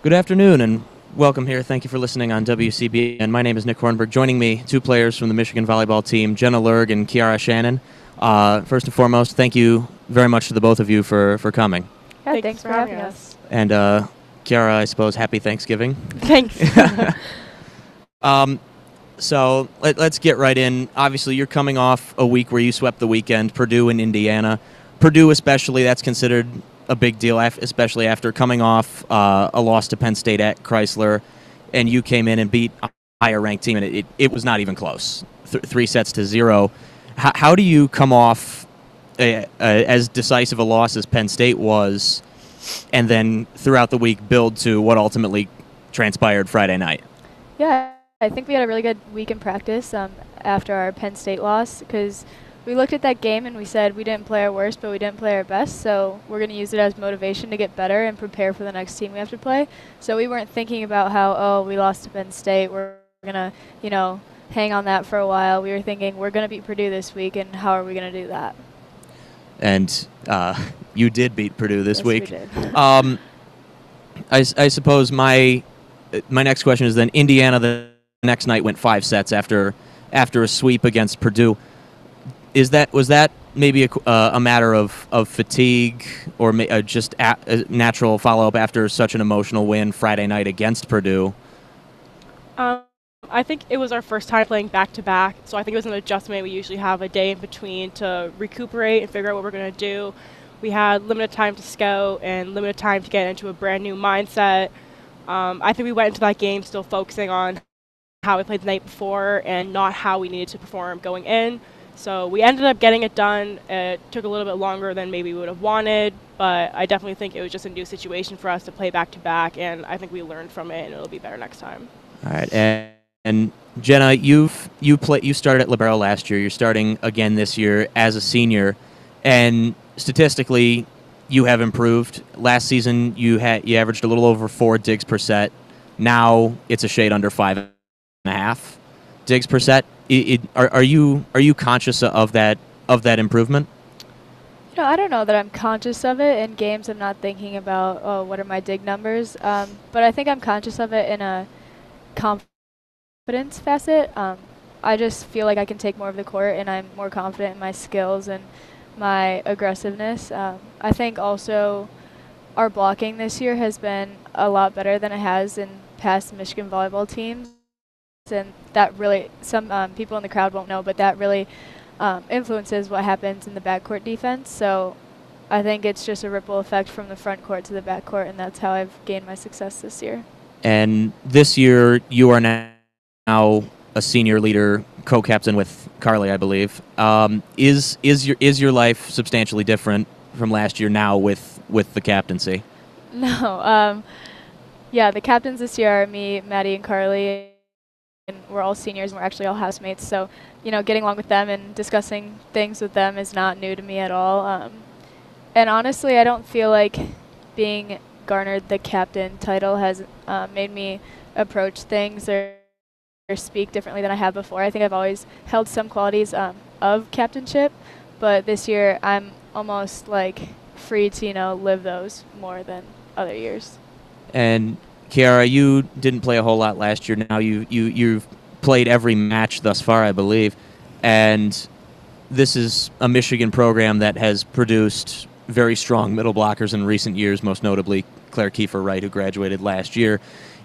Good afternoon and welcome here. Thank you for listening on WCBN. My name is Nick Hornberg. Joining me, two players from the Michigan volleyball team, Jenna Lerg and Kiara Shannon. First and foremost, thank you very much to the both of you for coming. Yeah, thanks for having us. And Kiara, I suppose, happy Thanksgiving. Thanks. So let's get right in. Obviously, you're coming off a week where you swept the weekend, Purdue and Indiana. Purdue especially, that's considered a big deal, especially after coming off a loss to Penn State at Chrysler, and you came in and beat a higher-ranked team, and it was not even close, 3-0. How do you come off as decisive a loss as Penn State was, and then throughout the week build to what ultimately transpired Friday night? Yeah, I think we had a really good week in practice after our Penn State loss, because we looked at that game and we said we didn't play our worst, but we didn't play our best, so we're going to use it as motivation to get better and prepare for the next team we have to play. So we weren't thinking about how, oh, we lost to Penn State, we're going to, hang on that for a while. We were thinking we're going to beat Purdue this week, and how are we going to do that? And you did beat Purdue this week. We did. I suppose my next question is then Indiana the next night went 5 sets after a sweep against Purdue. Was that maybe a matter of fatigue or just a natural follow-up after such an emotional win Friday night against Purdue? I think it was our first time playing back-to-back, so I think it was an adjustment. We usually have a day in between to recuperate and figure out what we're going to do. We had limited time to scout and limited time to get into a brand-new mindset. I think we went into that game still focusing on how we played the night before and not how we needed to perform going in. So we ended up getting it done. It took a little bit longer than maybe we would have wanted, but I definitely think it was just a new situation for us to play back-to-back, and I think we learned from it, and it'll be better next time. All right, and Jenna, you started at libero last year. You're starting again this year as a senior, and statistically, you have improved. Last season, you averaged a little over 4 digs per set. Now it's a shade under 5.5 digs per set. Are you conscious of that improvement? I don't know that I'm conscious of it. In games, I'm not thinking about, oh, what are my dig numbers? But I think I'm conscious of it in a confidence facet. I just feel like I can take more of the court, and I'm more confident in my skills and my aggressiveness. I think also our blocking this year has been a lot better than it has in past Michigan volleyball teams. And that really, some people in the crowd won't know, but that really influences what happens in the backcourt defense. So I think it's just a ripple effect from the front court to the backcourt, and that's how I've gained my success this year. And this year, you are now a senior leader, co-captain with Carly, I believe. Is your life substantially different from last year now with the captaincy? No. Yeah, the captains this year are me, Maddie, and Carly. And we're all seniors, and we're actually all housemates. So, getting along with them and discussing things with them is not new to me at all. And honestly, I don't feel like being garnered the captain title has made me approach things or speak differently than I have before. I think I've always held some qualities of captainship, but this year I'm almost like free to, live those more than other years. And Kiara, you didn't play a whole lot last year. Now you've played every match thus far, I believe, and this is a Michigan program that has produced very strong middle blockers in recent years, most notably Claire Kiefer-Wright, who graduated last year.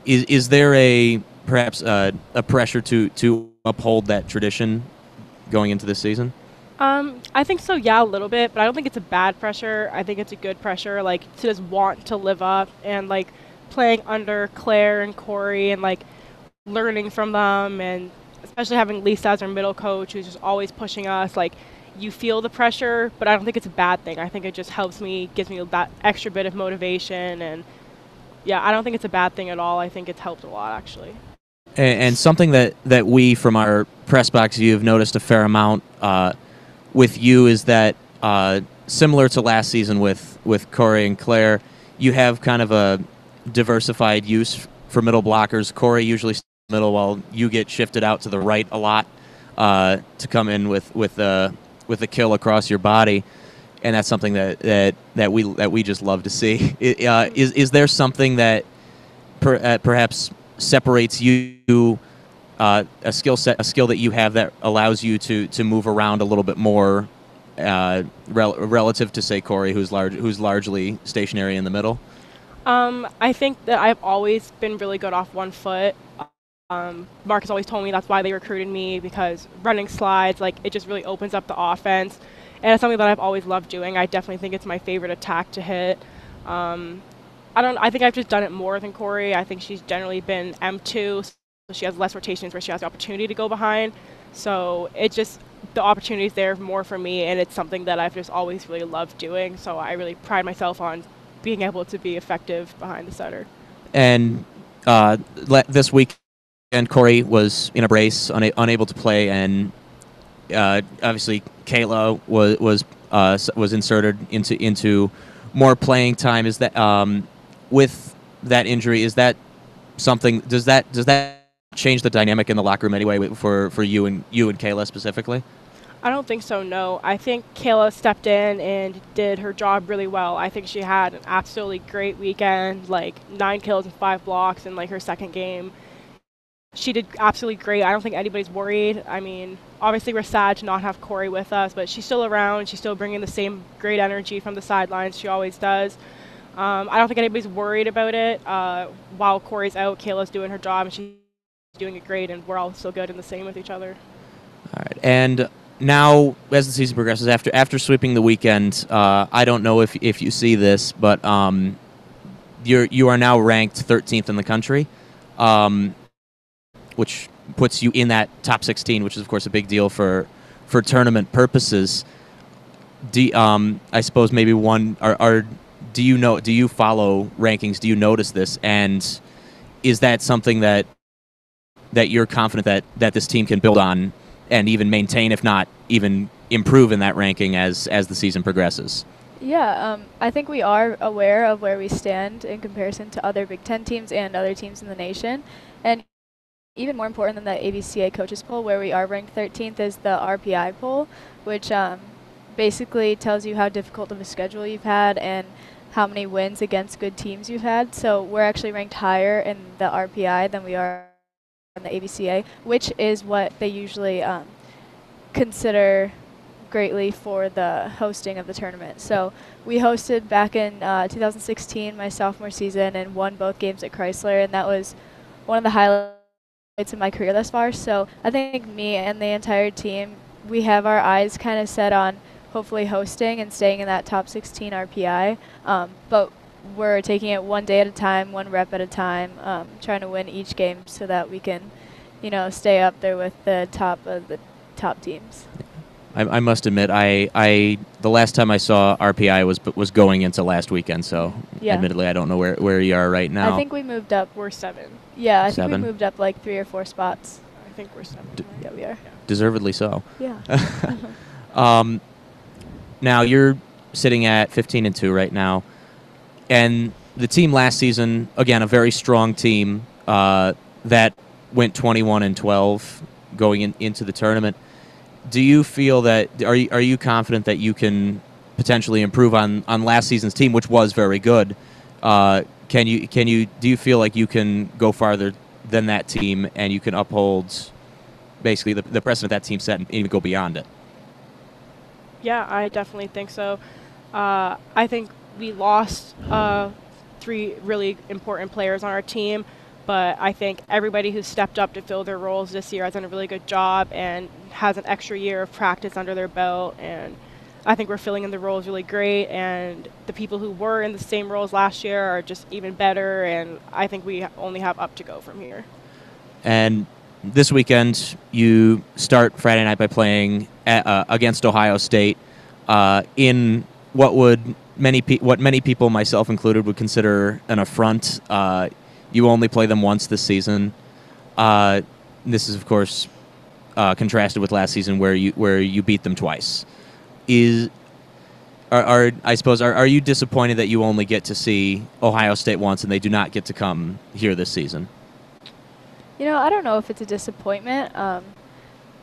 Is there perhaps a pressure to uphold that tradition going into this season? I think so, yeah, a little bit, but I don't think it's a bad pressure. I think it's a good pressure, to just want to live up and, playing under Claire and Corey and, learning from them, and especially having Lisa as our middle coach who's just always pushing us. You feel the pressure, but I don't think it's a bad thing. I think it just helps me, gives me that extra bit of motivation, and, yeah, I don't think it's a bad thing at all. I think it's helped a lot, actually. And something that we, from our press box view, have noticed a fair amount with you is that, similar to last season with Corey and Claire, you have kind of a diversified use for middle blockers. Corey usually stays in the middle while you get shifted out to the right a lot to come in with a kill across your body, and that's something that we just love to see. Is there something that perhaps separates you, a skill that you have that allows you to move around a little bit more, relative to, say, Corey, who's largely stationary in the middle? I think that I've always been really good off one foot. Mark has always told me that's why they recruited me, because running slides, like, it just really opens up the offense. And it's something that I've always loved doing. I definitely think it's my favorite attack to hit. I think I've just done it more than Corey. I think she's generally been M2, so she has less rotations where she has the opportunity to go behind. So the opportunity's there more for me, and it's something that I've just always really loved doing. So I really pride myself on being able to be effective behind the setter. And this weekend, Corey was in a brace, unable to play, and obviously Kayla was inserted into more playing time. Is that with that injury? Is that something? Does that change the dynamic in the locker room anyway for you and Kayla specifically? I don't think so, no. I think Kayla stepped in and did her job really well. I think she had an absolutely great weekend, like 9 kills and 5 blocks in like her second game. She did absolutely great. I don't think anybody's worried. I mean, obviously we're sad to not have Corey with us, but she's still around. She's still bringing the same great energy from the sidelines she always does. I don't think anybody's worried about it. While Corey's out, Kayla's doing her job, and she's doing it great, and we're all still good and the same with each other. All right. And now, as the season progresses, after sweeping the weekend, I don't know if you see this, but you are now ranked 13th in the country, which puts you in that top 16, which is of course a big deal for tournament purposes. I suppose maybe do you follow rankings? Do you notice this, and is that something that you're confident that this team can build on and even maintain, if not even improve in that ranking as the season progresses? Yeah, I think we are aware of where we stand in comparison to other Big Ten teams and other teams in the nation. And even more important than the ABCA coaches poll, where we are ranked 13th, is the RPI poll, which basically tells you how difficult of a schedule you've had and how many wins against good teams you've had. So we're actually ranked higher in the RPI than we are in the ABCA, which is what they usually consider greatly for the hosting of the tournament. So we hosted back in 2016, my sophomore season, and won both games at Chrysler, and that was one of the highlights of my career thus far. So I think me and the entire team, we have our eyes kind of set on hopefully hosting and staying in that top 16 RPI, but we're taking it one day at a time, one rep at a time, trying to win each game so that we can, stay up there with the top of the top teams. I must admit, the last time I saw RPI was going into last weekend, so admittedly I don't know where you are right now. I think we moved up. We're 7. Yeah, I think we moved up like 3 or 4 spots. I think we're 7. Yeah, we are. Deservedly so. Yeah. Now you're sitting at 15-2 right now, and the team last season, again, a very strong team that went 21-12 going into the tournament. Do you feel that are you confident that you can potentially improve on last season's team, which was very good? Do you feel like you can go farther than that team and you can uphold basically the precedent that team set and even go beyond it? Yeah, I definitely think so. I think we lost 3 really important players on our team, but I think everybody who's stepped up to fill their roles this year has done a really good job and has an extra year of practice under their belt, and I think we're filling in the roles really great, and the people who were in the same roles last year are just even better, and I think we only have up to go from here. And this weekend, you start Friday night by playing against Ohio State in what many people, myself included, would consider an affront. You only play them once this season. This is, of course, contrasted with last season where you beat them twice. Are you disappointed that you only get to see Ohio State once and they do not get to come here this season? I don't know if it's a disappointment,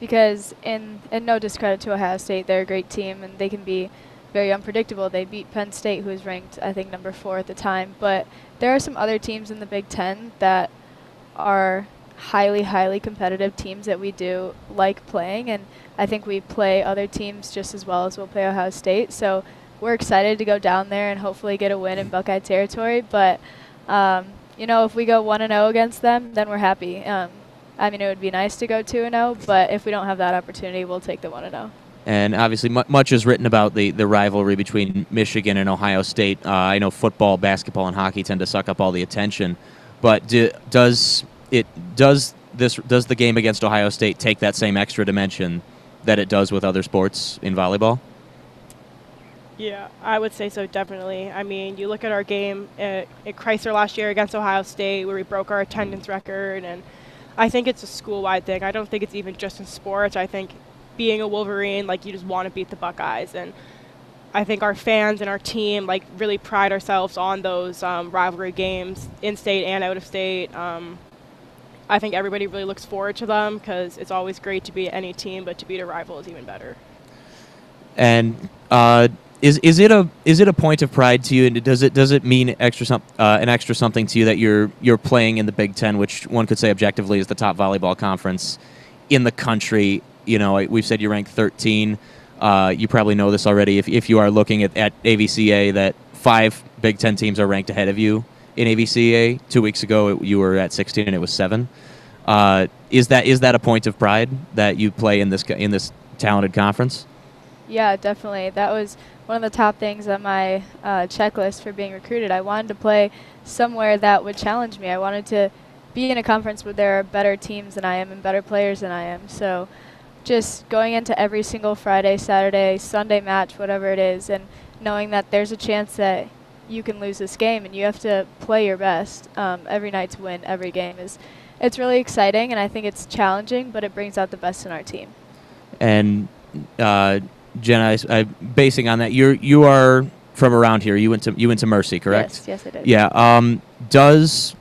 because in no discredit to Ohio State, they're a great team and they can be very unpredictable. They beat Penn State, who was ranked, I think, number 4 at the time. But there are some other teams in the Big Ten that are highly, highly competitive teams that we do like playing, and I think we play other teams just as well as we'll play Ohio State. So we're excited to go down there and hopefully get a win in Buckeye territory. But, you know, if we go 1-0 against them, then we're happy. I mean, it would be nice to go 2-0, but if we don't have that opportunity, we'll take the 1-0. And obviously, much is written about the rivalry between Michigan and Ohio State. I know football, basketball, and hockey tend to suck up all the attention, but does the game against Ohio State take that same extra dimension that it does with other sports in volleyball? Yeah, I would say so, definitely. I mean, you look at our game at Chrysler last year against Ohio State where we broke our attendance record, and I think it's a school-wide thing. I don't think it's even just in sports. I think being a Wolverine, like, you just want to beat the Buckeyes, and I think our fans and our team, like, really pride ourselves on those rivalry games, in-state and out-of-state. I think everybody really looks forward to them because it's always great to beat any team, but to beat a rival is even better. And is it a point of pride to you? And does it mean an extra something to you that you're playing in the Big Ten, which one could say objectively is the top volleyball conference in the country? You know, we've said you rank 13. You probably know this already. If you are looking at AVCA, that 5 Big Ten teams are ranked ahead of you in AVCA. 2 weeks ago, you were at 16, and it was 7. Is that a point of pride that you play in this talented conference? Yeah, definitely. That was one of the top things on my checklist for being recruited. I wanted to play somewhere that would challenge me. I wanted to be in a conference where there are better teams than I am and better players than I am. So just going into every single Friday, Saturday, Sunday match, whatever it is, and knowing that there's a chance that you can lose this game and you have to play your best every night to win every game it's really exciting, and I think it's challenging, but it brings out the best in our team. And Jenna, basing on that, you are from around here. You went to Mercy, correct? Yes, I did. Yeah. Does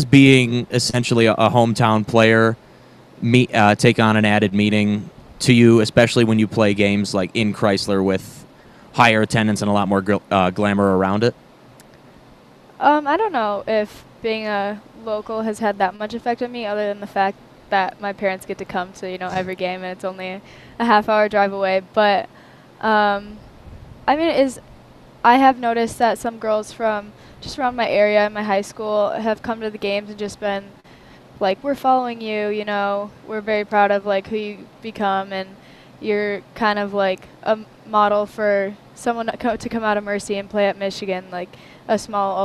being essentially a hometown player take on an added meaning to you, especially when you play games like in Chrysler with higher attendance and a lot more glamour around it? I don't know if being a local has had that much effect on me, other than the fact that my parents get to come to, every game, and it's only a half-hour drive away. But I mean, I have noticed that some girls from just around my area and my high school have come to the games and just been like, we're following you, we're very proud of like who you become, and you're kind of like a model for someone to come out of Mercy and play at Michigan, like a small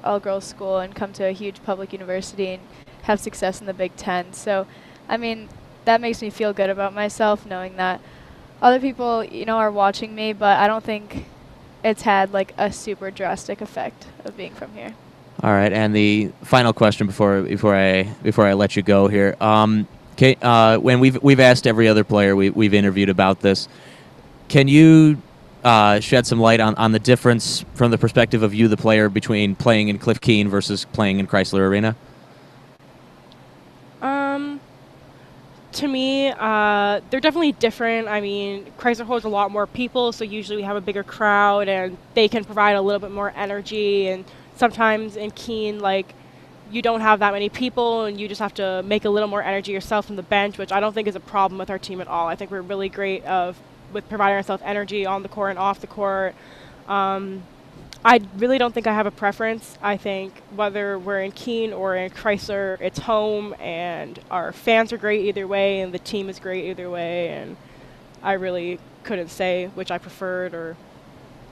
all-girls school, and come to a huge public university and have success in the Big Ten. So, I mean, that makes me feel good about myself, knowing that other people, are watching me, but I don't think it's had like a super drastic effect of being from here. All right, and the final question before I let you go here. When we've asked every other player we've interviewed about this, can you shed some light on the difference from the perspective of you, the player, between playing in Cliff Keene versus playing in Chrysler Arena? To me, they're definitely different. I mean, Chrysler holds a lot more people, so usually we have a bigger crowd, and they can provide a little bit more energy. And sometimes in Keene, like, you don't have that many people, and you just have to make a little more energy yourself from the bench, which I don't think is a problem with our team at all. I think we're really great with providing ourselves energy on the court and off the court. I really don't think I have a preference. I think whether we're in Keene or in Chrysler, it's home, and our fans are great either way, and the team is great either way, and I really couldn't say which I preferred. Or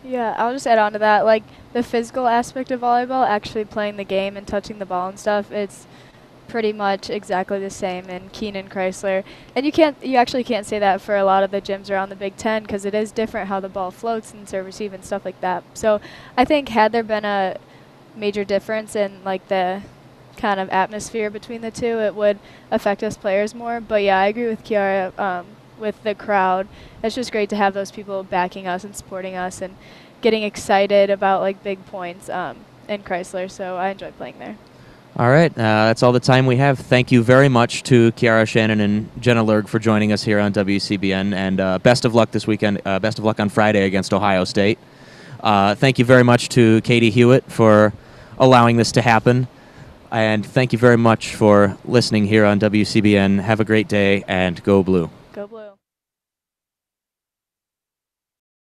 yeah, I'll just add on to that. Like, the physical aspect of volleyball, actually playing the game and touching the ball and stuff, it's pretty much exactly the same in Keene and Chrysler. And you actually can't say that for a lot of the gyms around the Big Ten, because it is different how the ball floats and serve receive and stuff like that. So I think had there been a major difference in like the kind of atmosphere between the two, it would affect us players more. But yeah, I agree with Kiara with the crowd. It's just great to have those people backing us and supporting us and getting excited about like big points in Chrysler. So I enjoy playing there. All right, that's all the time we have. Thank you very much to Kiara Shannon and Jenna Lerg for joining us here on WCBN, and best of luck this weekend. Best of luck on Friday against Ohio State. Thank you very much to Katie Hewitt for allowing this to happen, and thank you very much for listening here on WCBN. Have a great day, and go Blue. Go Blue.